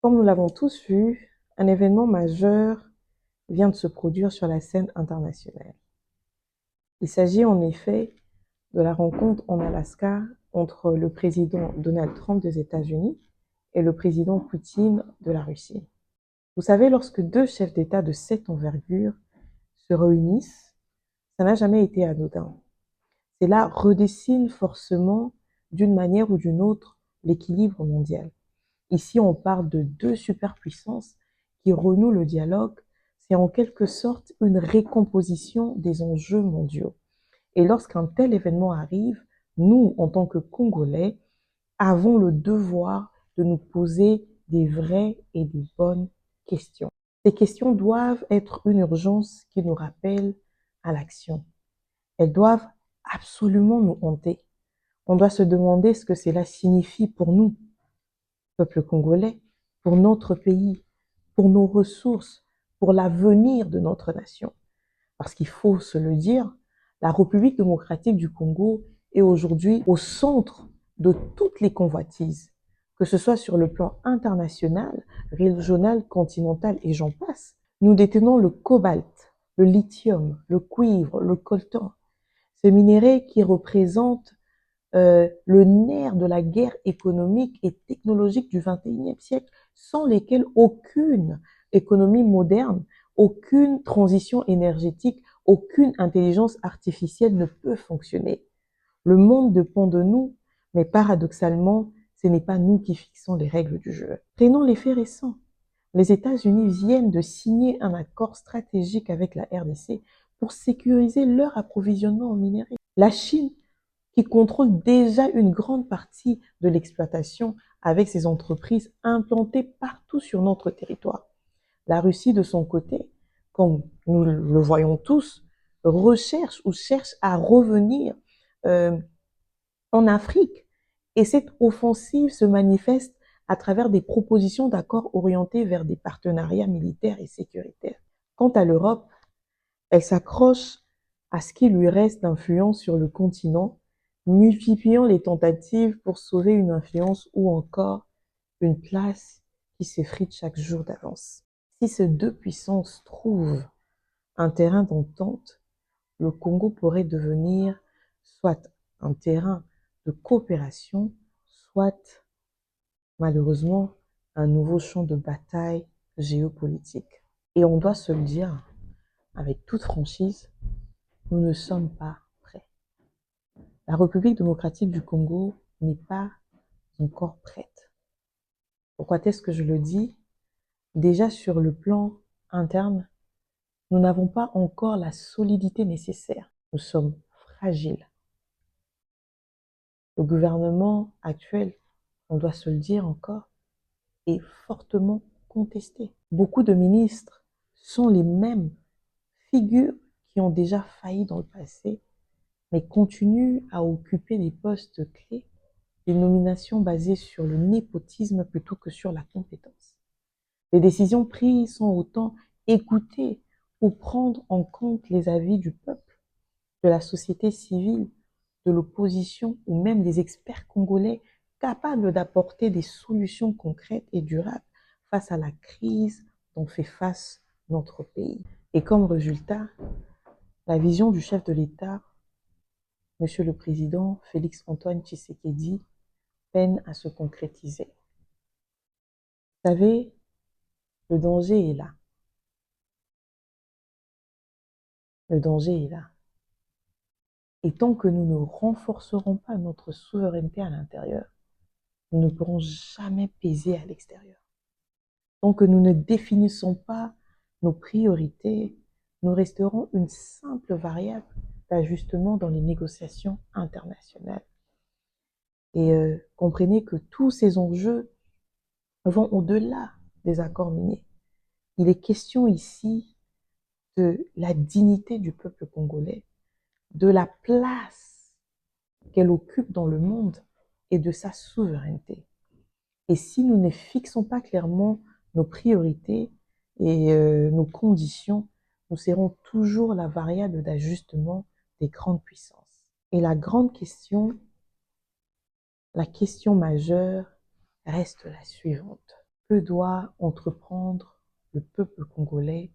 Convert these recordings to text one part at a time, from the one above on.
Comme nous l'avons tous vu, un événement majeur vient de se produire sur la scène internationale. Il s'agit en effet de la rencontre en Alaska entre le président Donald Trump des États-Unis et le président Poutine de la Russie. Vous savez, lorsque deux chefs d'État de cette envergure se réunissent, ça n'a jamais été anodin. Cela redessine forcément, d'une manière ou d'une autre, l'équilibre mondial. Ici, on parle de deux superpuissances qui renouent le dialogue. C'est en quelque sorte une récomposition des enjeux mondiaux. Et lorsqu'un tel événement arrive, nous, en tant que Congolais, avons le devoir de nous poser des vraies et des bonnes questions. Ces questions doivent être une urgence qui nous rappelle à l'action. Elles doivent absolument nous hanter. On doit se demander ce que cela signifie pour nous, peuple congolais, pour notre pays, pour nos ressources, pour l'avenir de notre nation. Parce qu'il faut se le dire, la République démocratique du Congo est aujourd'hui au centre de toutes les convoitises, que ce soit sur le plan international, régional, continental et j'en passe. Nous détenons le cobalt, le lithium, le cuivre, le coltan, ces minéraux qui représentent le nerf de la guerre économique et technologique du XXIe siècle, sans lesquels aucune économie moderne, aucune transition énergétique, aucune intelligence artificielle ne peut fonctionner. Le monde dépend de nous, mais paradoxalement, ce n'est pas nous qui fixons les règles du jeu. Prenons les faits récents. Les États-Unis viennent de signer un accord stratégique avec la RDC pour sécuriser leur approvisionnement en minerais. La Chine qui contrôle déjà une grande partie de l'exploitation avec ses entreprises implantées partout sur notre territoire. La Russie, de son côté, comme nous le voyons tous, recherche ou cherche à revenir euh, en Afrique. Et cette offensive se manifeste à travers des propositions d'accords orientés vers des partenariats militaires et sécuritaires. Quant à l'Europe, elle s'accroche à ce qui lui reste d'influence sur le continent, multipliant les tentatives pour sauver une influence ou encore une place qui s'effrite chaque jour d'avance. Si ces deux puissances trouvent un terrain d'entente, le Congo pourrait devenir soit un terrain de coopération, soit malheureusement un nouveau champ de bataille géopolitique. Et on doit se le dire avec toute franchise, nous ne sommes pas prêts. La République démocratique du Congo n'est pas encore prête. Pourquoi est-ce que je le dis? Déjà sur le plan interne, nous n'avons pas encore la solidité nécessaire. Nous sommes fragiles. Le gouvernement actuel, on doit se le dire encore, est fortement contesté. Beaucoup de ministres sont les mêmes figures qui ont déjà failli dans le passé, mais continuent à occuper des postes clés, des nominations basées sur le népotisme plutôt que sur la compétence. Les décisions prises sont autant écoutées ou prendre en compte les avis du peuple, de la société civile, de l'opposition ou même des experts congolais capables d'apporter des solutions concrètes et durables face à la crise dont fait face notre pays. Et comme résultat, la vision du chef de l'État, Monsieur le Président Félix-Antoine Tshisekedi, peine à se concrétiser. Vous savez, le danger est là. Le danger est là. Et tant que nous ne renforcerons pas notre souveraineté à l'intérieur, nous ne pourrons jamais peser à l'extérieur. Tant que nous ne définissons pas nos priorités, nous resterons une simple variable d'ajustement dans les négociations internationales. Et comprenez que tous ces enjeux vont au-delà des accords miniers. Il est question ici de la dignité du peuple congolais, de la place qu'elle occupe dans le monde et de sa souveraineté. Et si nous ne fixons pas clairement nos priorités et nos conditions, nous serons toujours la variable d'ajustement des grandes puissances. Et la question majeure reste la suivante. Que doit entreprendre le peuple congolais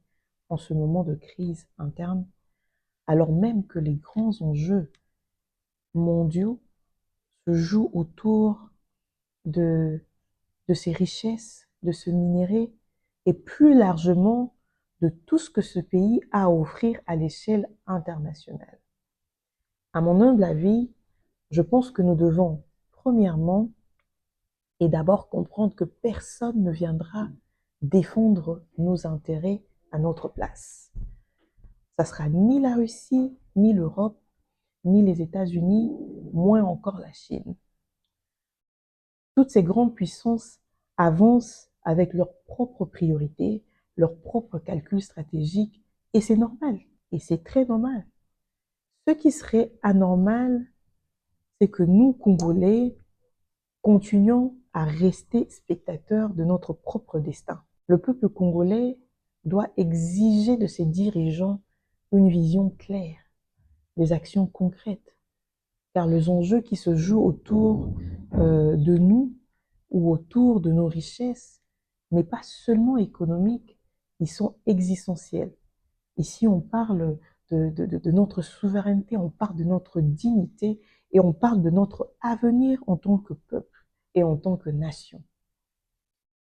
en ce moment de crise interne, alors même que les grands enjeux mondiaux se jouent autour de, de ces richesses, de ce minerai, et plus largement de tout ce que ce pays a à offrir à l'échelle internationale. À mon humble avis, je pense que nous devons, premièrement, et d'abord comprendre que personne ne viendra défendre nos intérêts à notre place. Ça sera ni la Russie, ni l'Europe, ni les États-Unis, moins encore la Chine. Toutes ces grandes puissances avancent avec leurs propres priorités, leurs propres calculs stratégiques, et c'est normal, et c'est très normal. Ce qui serait anormal, c'est que nous, Congolais, continuons à rester spectateurs de notre propre destin. Le peuple congolais doit exiger de ses dirigeants une vision claire, des actions concrètes, car les enjeux qui se jouent autour de nous ou autour de nos richesses n'est pas seulement économiques, ils sont existentiels. Ici, on parle de notre souveraineté, on parle de notre dignité et on parle de notre avenir en tant que peuple et en tant que nation.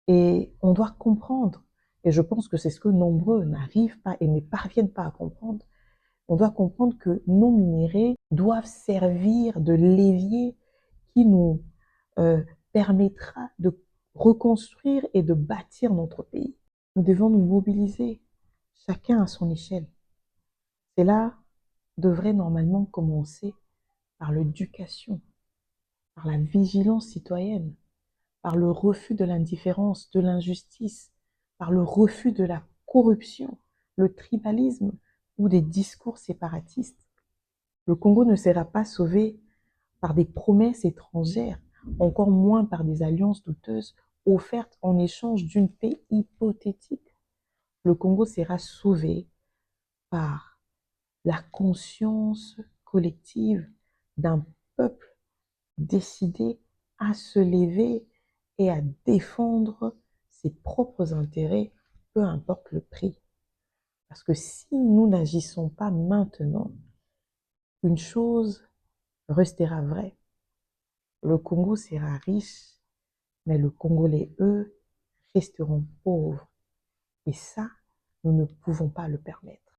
Et on doit comprendre, et je pense que c'est ce que nombreux n'arrivent pas et ne parviennent pas à comprendre, on doit comprendre que nos minéraux doivent servir de levier qui nous permettra de reconstruire et de bâtir notre pays. Nous devons nous mobiliser, chacun à son échelle. Cela devrait normalement commencer par l'éducation, par la vigilance citoyenne, par le refus de l'indifférence, de l'injustice, par le refus de la corruption, le tribalisme ou des discours séparatistes. Le Congo ne sera pas sauvé par des promesses étrangères, encore moins par des alliances douteuses offertes en échange d'une paix hypothétique. Le Congo sera sauvé par la conscience collective d'un peuple décidé à se lever et à défendre ses propres intérêts, peu importe le prix. Parce que si nous n'agissons pas maintenant, une chose restera vraie. Le Congo sera riche, mais le Congolais, eux, resteront pauvres. Et ça, nous ne pouvons pas le permettre.